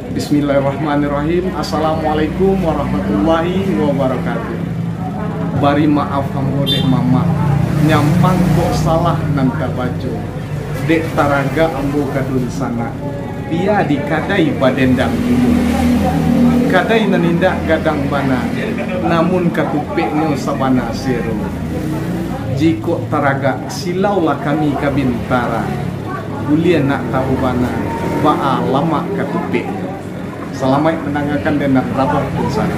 Bismillahirrahmanirrahim. Assalamualaikum warahmatullahi wabarakatuh. Bari maaf hambo dek mama, nyampang kok salah nanta baco. Dek taraga ambo kadun sana, dia dikadai badendang dulu. Kadai nanindak gadang bana, namun katupeknya sabana sero. Jiko taraga silaulah kami kabintara, ulian nak tahu bana, ba'a lama katupeknya. Selamat menangakan dan rabah pun sana.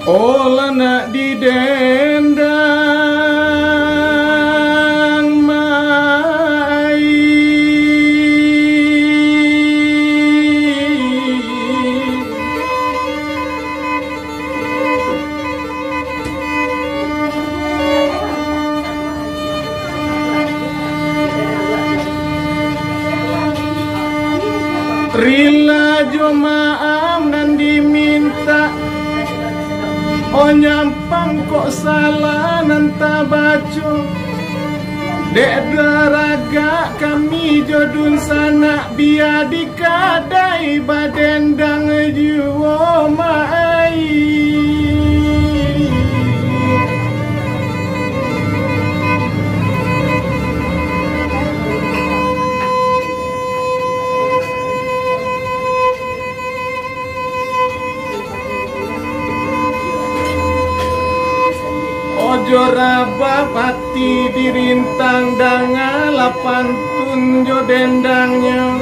Ola nak didendang mai, rila jomaam nan diminta. Oh nyampang kok salah nanta baco. Dek daraga kami jodun sana, biar dikadai badendang juwo mai. Ojo raba pati dirintang dangalapan tunjo dendangnya.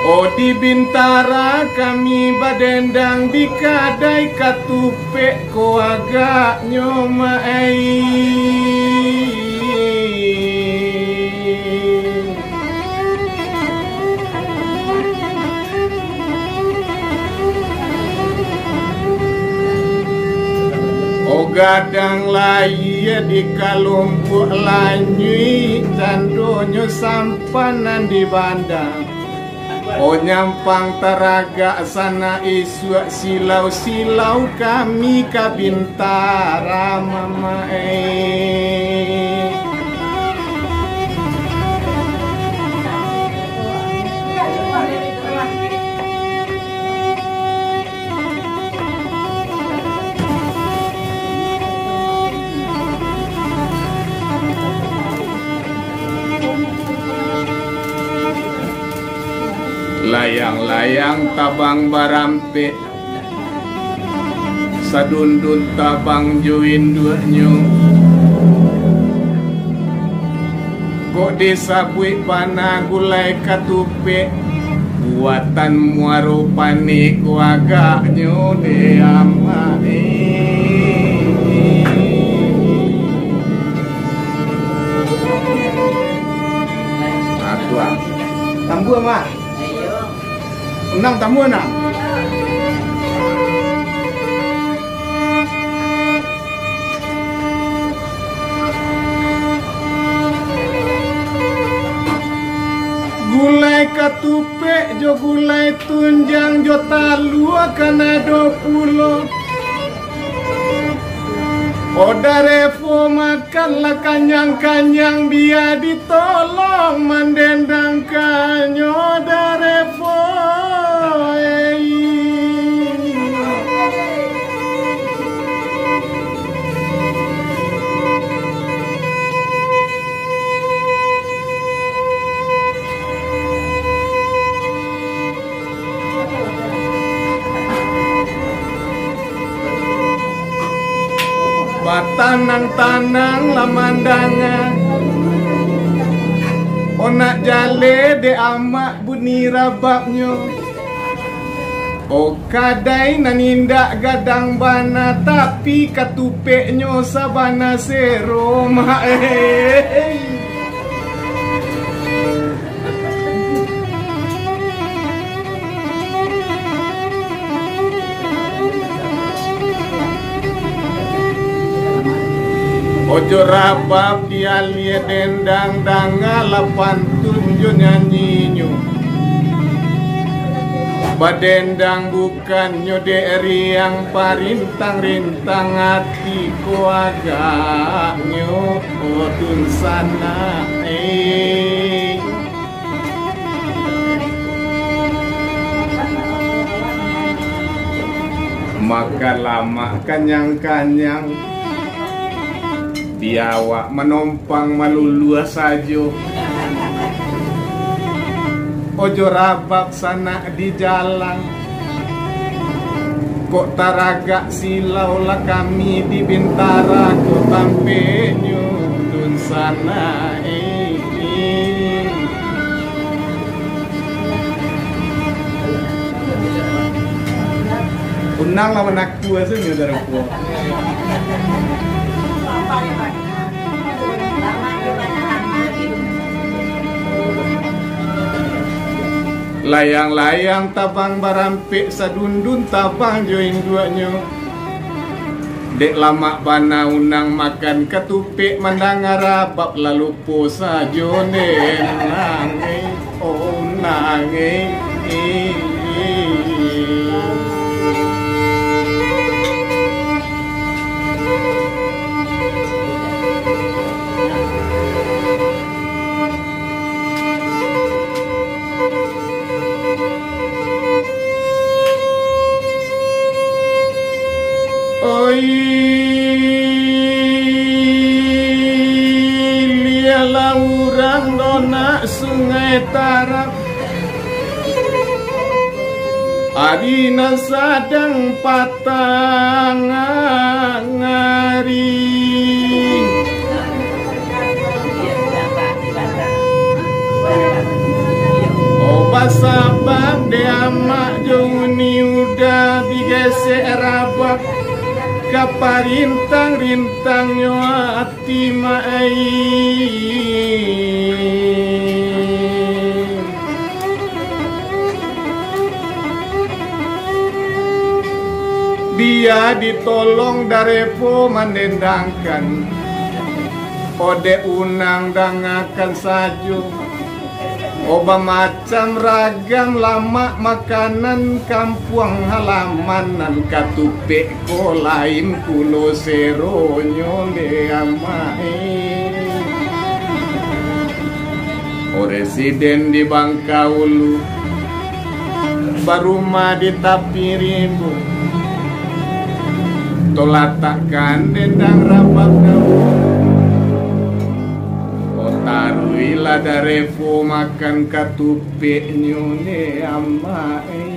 Oh di Bintara kami badendang dikadai katupek ko agak nyomai. Gadang laya di kalumpuk lanyui, tandonyo sampanan di bandang. Oh nyampang taraga sana iswa silau-silau kami kabintara mama Layang-layang tabang barampe, sadundun tabang juin duanyo. Kok disabui pana gulai katupe, buatan muaro panik wagaknyo de amai. Atua, tambu ama. Enang tamu enang. Gulai katupe jo gulai tunjang jo talua kana 20. Oda revo makanlah kanyang-kanyang biar ditolong mendendang kanyo oda revo. Batanang-tanang lamandangan, onak jale de amak bunyi rababnyo. O kadai nanindak gadang bana, tapi katupeknyo sabana sero mae. Ojo rabab dia liat dendang dangalapan tunjo nyanyinya. Badendang bukan nyoderi yang parintang-rintang hati ko agaknyo odun sana Maka lama kanyang-kanyang biawak menompang malulua sajo. Ojo rabak sana di jalan, kok taragak silau lah kami di Bintara, kok tampenyo dun sana Unang lawan aku aja nih dari aku. Layang-layang tabang barampik sadundun tabang join duanya. Dek lama bana unang makan ketupik mandang arabab lalu posa jone nange oh nange lialah urang dona sungai Tarap adina sadang patang ngari obat sabang dia mak joni udah digesek rabak kaparintang-rintang nyo hati mai dia ditolong darepo mandendangkan ode unang dangakan sajo oba macam ragam lama makanan kampung halaman nan katupek ko lain kulo seronyo de amai o residen di Bangkaulu baruma di Tapirimu tolatakan dendang rabak daun taruilah darepo makan katupek nyone amai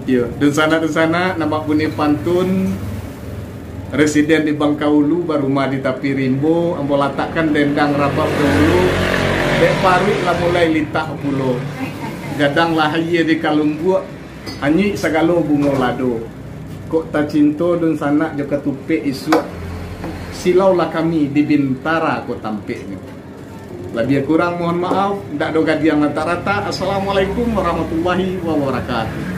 yo dan sana nampak bunyi pantun residen di Bangkaulu baruma di Tapirimbo ambo letakkan dendang rabab dulu dek parut lah mulai litak pulo gadang lahir di Kalumbuak anyi sagalo bungo lado kok ta cinto dun sana jo katupek isu silau lah kami di Bintara kok tampeknya lebih kurang mohon maaf ndak do gadiang rata-rata. Assalamualaikum warahmatullahi wabarakatuh.